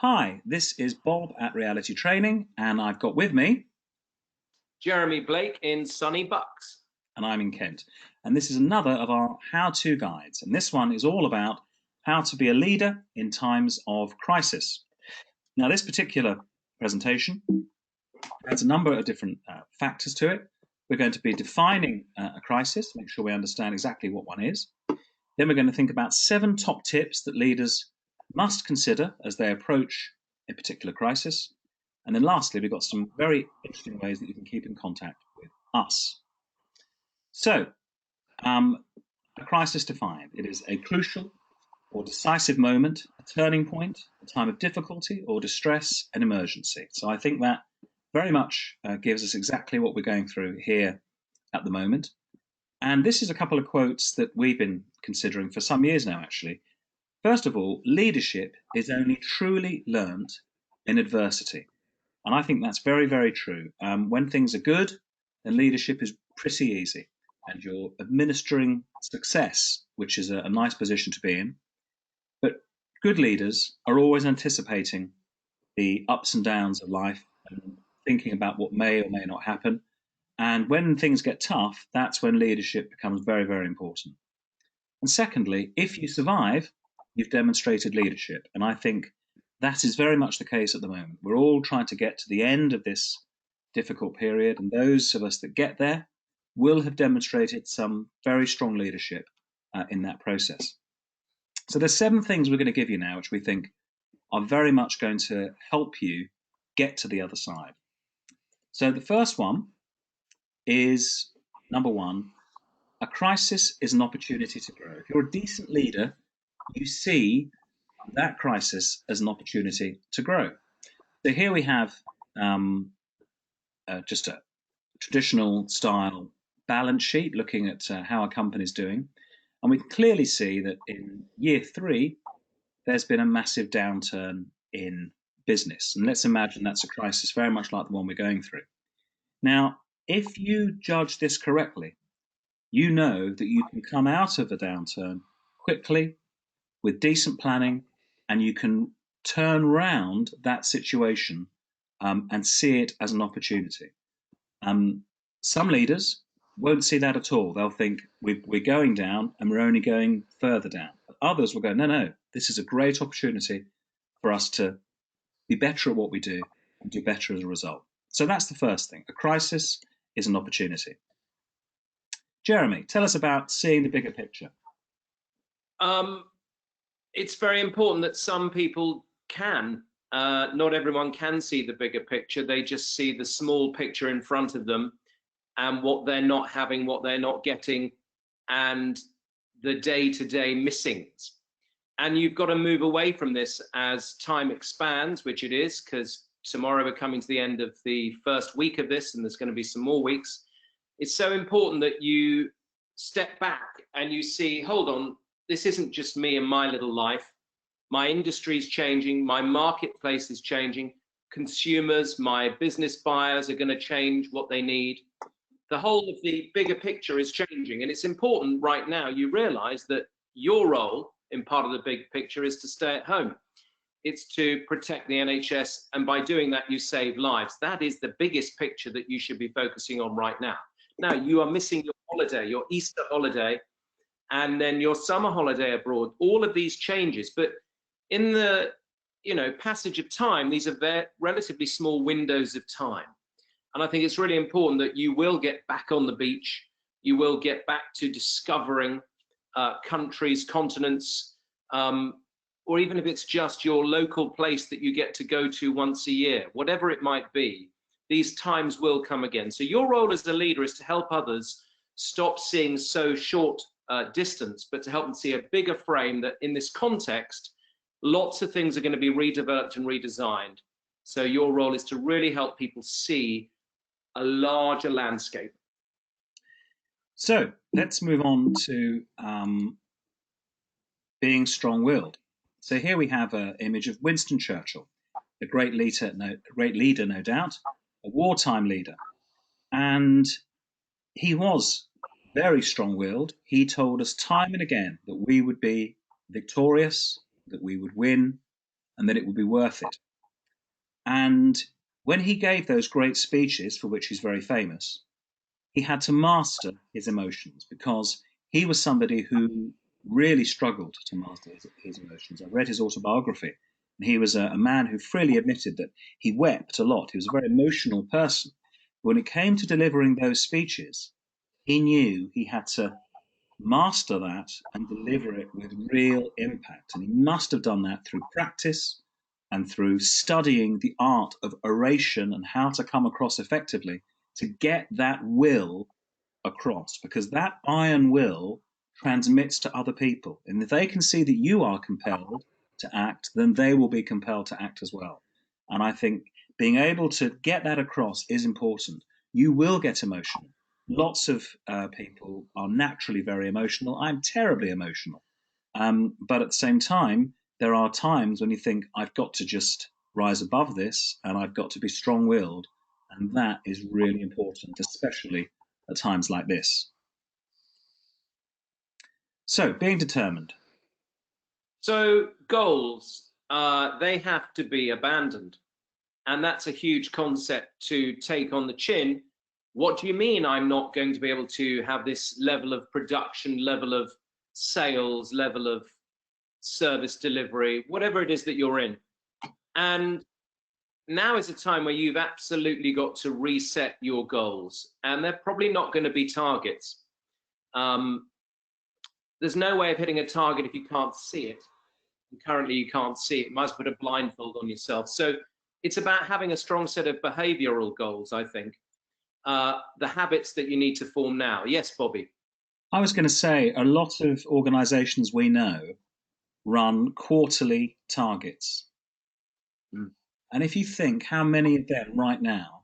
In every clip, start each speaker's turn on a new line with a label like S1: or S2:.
S1: Hi, this is Bob at Reality Training, and I've got with me,
S2: Jeremy Blake in sunny Bucks.
S1: and I'm in Kent. And this is another of our how-to guides. And this one is all about how to be a leader in times of crisis. Now, this particular presentation has a number of different factors to it. We're going to be defining a crisis, make sure we understand exactly what one is. Then we're going to think about 7 top tips that leaders must consider as they approach a particular crisis. And then lastly, we've got some very interesting ways that you can keep in contact with us. So, a crisis defined. It is a crucial or decisive moment, a turning point, a time of difficulty or distress, an emergency. So I think that very much gives us exactly what we're going through here at the moment. And this is a couple of quotes that we've been considering for some years now, actually. First of all, leadership is only truly learnt in adversity. And I think that's very, very true. When things are good, then leadership is pretty easy and you're administering success, which is a nice position to be in. But good leaders are always anticipating the ups and downs of life and thinking about what may or may not happen. And when things get tough, that's when leadership becomes very, very important. And secondly, if you survive, you've demonstrated leadership. And I think that is very much the case at the moment. We're all trying to get to the end of this difficult period, and those of us that get there will have demonstrated some very strong leadership in that process. So there's 7 things we're going to give you now, which we think are very much going to help you get to the other side. So the first one is, number 1, a crisis is an opportunity to grow. If you're a decent leader, you see that crisis as an opportunity to grow. So here we have just a traditional style balance sheet looking at how a company is doing. And we can clearly see that in year 3, there's been a massive downturn in business. And let's imagine that's a crisis very much like the one we're going through. Now, if you judge this correctly, you know that you can come out of a downturn quickly with decent planning, and you can turn around that situation and see it as an opportunity. Some leaders won't see that at all. They'll think we're going down and we're only going further down. But others will go, no, this is a great opportunity for us to be better at what we do and do better as a result. So that's the first thing. A crisis is an opportunity. Jeremy, tell us about seeing the bigger picture.
S2: It's very important that some people can. Not everyone can see the bigger picture. They just see the small picture in front of them and what they're not having, what they're not getting, and the day-to-day missings. And you've got to move away from this as time expands, which it is, because tomorrow we're coming to the end of the first week of this, and there's going to be some more weeks. It's so important that you step back and you see, hold on, this isn't just me and my little life. My industry is changing, my marketplace is changing, consumers, my business buyers are going to change what they need. The whole of the bigger picture is changing, and it's important right now you realize that your role in part of the big picture is to stay at home. It's to protect the NHS, and by doing that you save lives. That is the biggest picture that you should be focusing on right now. Now, you are missing your holiday, your Easter holiday, and then your summer holiday abroad, all of these changes. But in the passage of time, these are relatively small windows of time. And I think it's really important that you will get back on the beach, you will get back to discovering countries, continents, or even if it's just your local place that you get to go to once a year, whatever it might be, these times will come again. So your role as a leader is to help others stop seeing so short distance, but to help them see a bigger frame that in this context, lots of things are going to be redeveloped and redesigned. So your role is to really help people see a larger landscape.
S1: So let's move on to being strong-willed. So here we have an image of Winston Churchill, a great leader, no doubt, a wartime leader. And he was very strong-willed. He told us time and again that we would be victorious, that we would win, and that it would be worth it. And when he gave those great speeches, for which he's very famous, he had to master his emotions because he was somebody who really struggled to master his emotions. I read his autobiography, and he was a man who freely admitted that he wept a lot. He was a very emotional person. When it came to delivering those speeches, he knew he had to master that and deliver it with real impact. And he must have done that through practice and through studying the art of oration and how to come across effectively to get that will across, because that iron will transmits to other people. And if they can see that you are compelled to act, then they will be compelled to act as well. And I think being able to get that across is important. You will get emotional. Lots of people are naturally very emotional. I'm terribly emotional. But at the same time, there are times when you think, I've got to just rise above this and I've got to be strong willed. And that is really important, especially at times like this. So, being determined.
S2: So goals, they have to be abandoned. And that's a huge concept to take on the chin. What do you mean I'm not going to be able to have this level of production, level of sales, level of service delivery, whatever it is that you're in? And now is a time where you've absolutely got to reset your goals. And they're probably not going to be targets. There's no way of hitting a target if you can't see it. And currently you can't see it. You must put a blindfold on yourself. So it's about having a strong set of behavioral goals, I think. The habits that you need to form now. Yes, Bobby.
S1: I was going to say a lot of organizations we know run quarterly targets.
S2: Mm.
S1: And if you think how many of them right now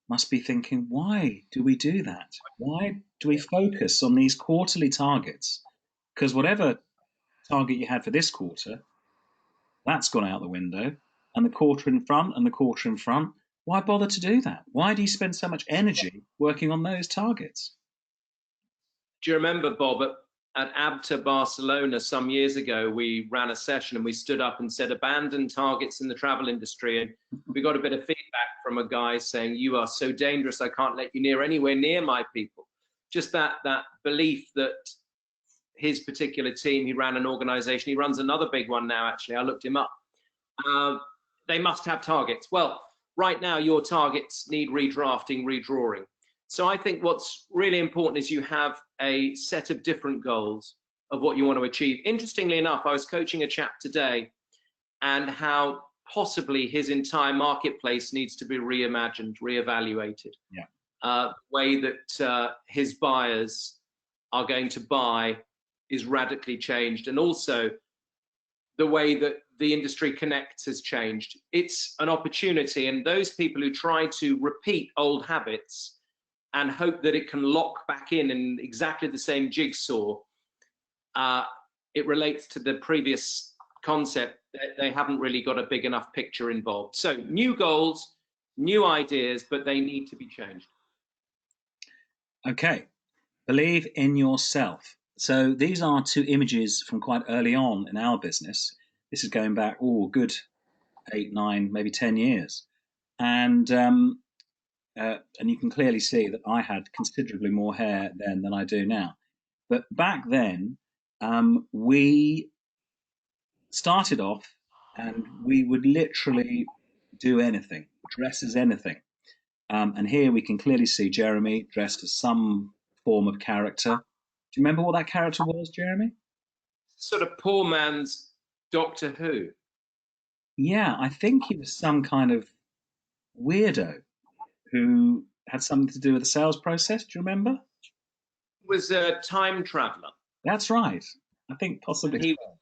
S1: must be thinking, why do we do that? Why do we focus on these quarterly targets? Because whatever target you had for this quarter, that's gone out the window. And the quarter in front and the quarter in front, why bother to do that? Why do you spend so much energy working on those targets?
S2: Do you remember, Bob, at ABTA Barcelona some years ago, we ran a session and we stood up and said, abandon targets in the travel industry. And we got a bit of feedback from a guy saying, you are so dangerous, I can't let you anywhere near my people. Just that belief that his particular team, he ran an organization, he runs another big one now, actually, I looked him up. They must have targets. Well, right now, your targets need redrafting, redrawing. So I think what's really important is you have a set of different goals of what you want to achieve. Interestingly enough, I was coaching a chap today and how possibly his entire marketplace needs to be reimagined, reevaluated.
S1: Yeah.
S2: The way that his buyers are going to buy is radically changed. And also the way that the industry connects has changed. It's an opportunity. And those people who try to repeat old habits and hope that it can lock back in exactly the same jigsaw, it relates to the previous concept. They haven't really got a big enough picture involved. So new goals, new ideas, but they need to be changed.
S1: Okay, believe in yourself. So these are two images from quite early on in our business. This is going back, good 8, 9, maybe 10 years. And you can clearly see that I had considerably more hair then than I do now. But back then, we started off and we would literally do anything, dress as anything. And here we can clearly see Jeremy dressed as some form of character. Do you remember what that character was, Jeremy?
S2: Sort of poor man's Doctor Who.
S1: Yeah, I think he was some kind of weirdo who had something to do with the sales process. Do you remember?
S2: Was a time traveler.
S1: That's right. I think possibly.
S2: And he was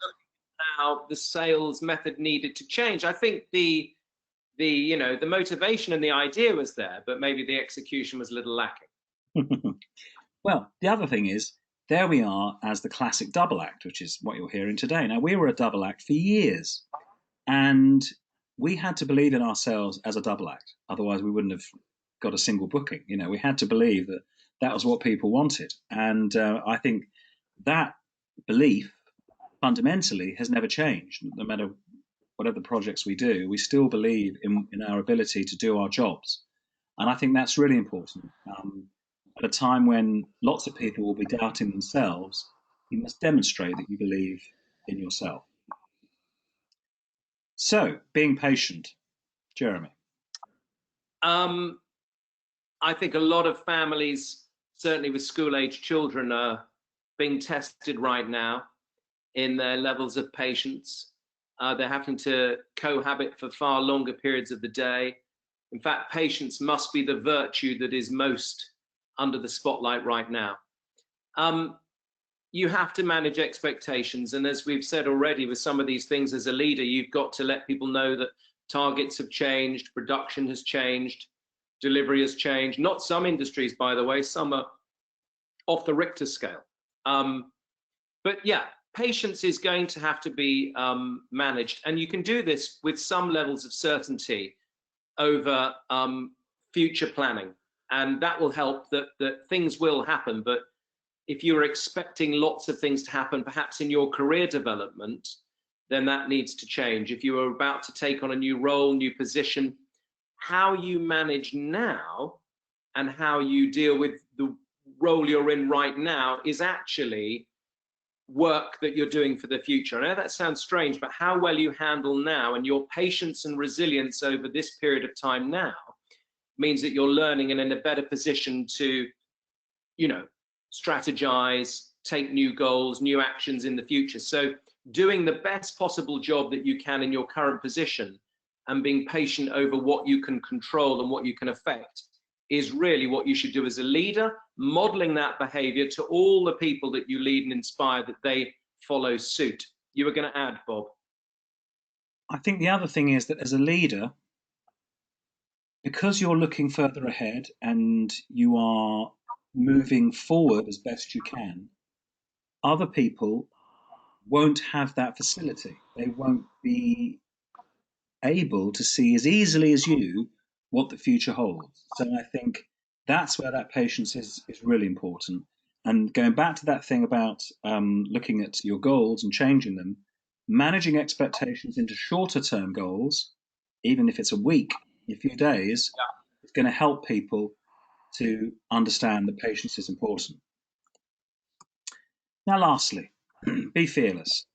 S2: how the sales method needed to change. I think the motivation and the idea was there, but maybe the execution was a little lacking.
S1: Well, the other thing is, there we are as the classic double act, which is what you're hearing today. Now, we were a double act for years, and we had to believe in ourselves as a double act. Otherwise, we wouldn't have got a single booking. We had to believe that that was what people wanted. And I think that belief fundamentally has never changed, no matter whatever the projects we do, we still believe in our ability to do our jobs. And I think that's really important. At a time when lots of people will be doubting themselves, you must demonstrate that you believe in yourself. So, being patient, Jeremy.
S2: I think a lot of families, certainly with school-age children, are being tested right now in their levels of patience. They're having to cohabit for far longer periods of the day. In fact, patience must be the virtue that is most under the spotlight right now. You have to manage expectations. And as we've said already, with some of these things as a leader, you've got to let people know that targets have changed, production has changed, delivery has changed. Not some industries, by the way, some are off the Richter scale. But yeah, patience is going to have to be managed. And you can do this with some levels of certainty over future planning. And that will help that things will happen. But if you're expecting lots of things to happen, perhaps in your career development, then that needs to change. If you are about to take on a new role, new position, how you manage now and how you deal with the role you're in right now is actually work that you're doing for the future. I know that sounds strange, but how well you handle now and your patience and resilience over this period of time now means that you're learning and in a better position to, strategize, take new goals, new actions in the future. So doing the best possible job that you can in your current position and being patient over what you can control and what you can affect is really what you should do as a leader, modeling that behavior to all the people that you lead and inspire, that they follow suit. You were going to add, Bob?
S1: I think the other thing is that as a leader, because you're looking further ahead and you are moving forward as best you can, other people won't have that facility. They won't be able to see as easily as you what the future holds. So I think that's where that patience is really important. And going back to that thing about looking at your goals and changing them, managing expectations into shorter term goals, even if it's a week, a few days, is going to help people to understand that patience is important. Now, lastly, be fearless.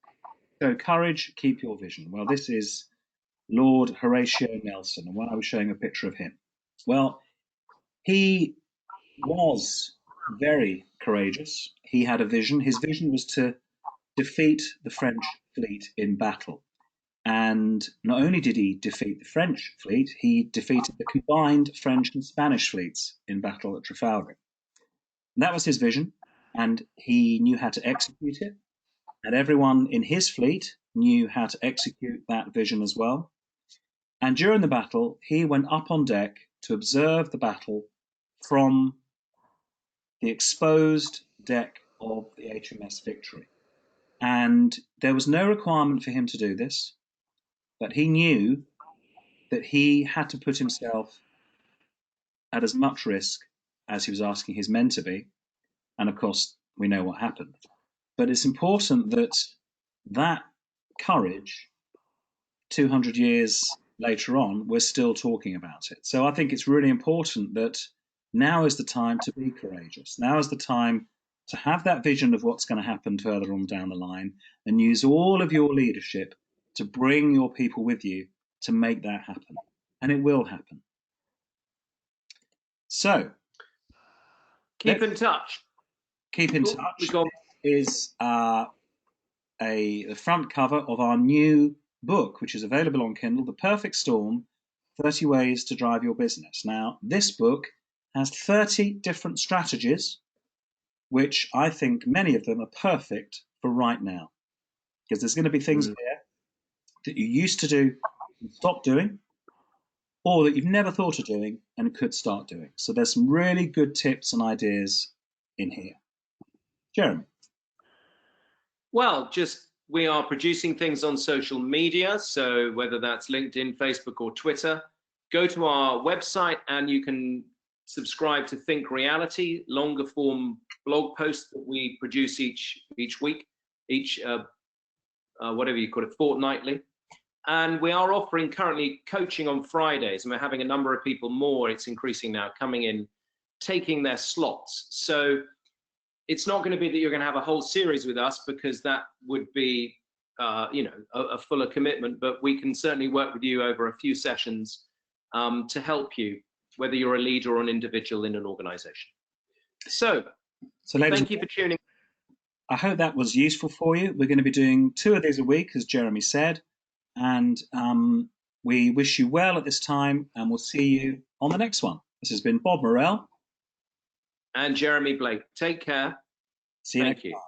S1: Show courage, keep your vision. Well, this is Lord Horatio Nelson, and when I was showing a picture of him, well, he was very courageous. He had a vision. His vision was to defeat the French fleet in battle. And not only did he defeat the French fleet, he defeated the combined French and Spanish fleets in battle at Trafalgar. And that was his vision, and he knew how to execute it. And everyone in his fleet knew how to execute that vision as well. And during the battle, he went up on deck to observe the battle from the exposed deck of the HMS Victory. And there was no requirement for him to do this, but he knew that he had to put himself at as much risk as he was asking his men to be. And of course, we know what happened. But it's important that that courage, 200 years later on, we're still talking about it. So I think it's really important that now is the time to be courageous. Now is the time to have that vision of what's going to happen further on down the line and use all of your leadership to bring your people with you to make that happen. And it will happen. So
S2: keep in touch.
S1: Keep in touch. Is the front cover of our new book, which is available on Kindle, The Perfect Storm, 30 Ways to Drive Your Business. Now, this book has 30 different strategies, which I think many of them are perfect for right now. Because there's going to be things there that you used to do and stop doing, or that you've never thought of doing and could start doing. So there's some really good tips and ideas in here. Jeremy.
S2: Well, we are producing things on social media, so whether that's LinkedIn, Facebook, or Twitter, go to our website and you can subscribe to Think Reality, longer form blog posts that we produce each week, whatever you call it, fortnightly. And we are offering currently coaching on Fridays, and we're having a number of people more, it's increasing now, coming in, taking their slots. So it's not going to be that you're going to have a whole series with us, because that would be a fuller commitment, but we can certainly work with you over a few sessions to help you, whether you're a leader or an individual in an organization. So
S1: ladies,
S2: thank you for tuning.
S1: I hope that was useful for you. We're going to be doing 2 of these a week, as Jeremy said, and we wish you well at this time, and we'll see you on the next one. This has been Bob Morell
S2: And Jeremy Blake. Take care.
S1: See you
S2: Thank
S1: next
S2: you.
S1: time.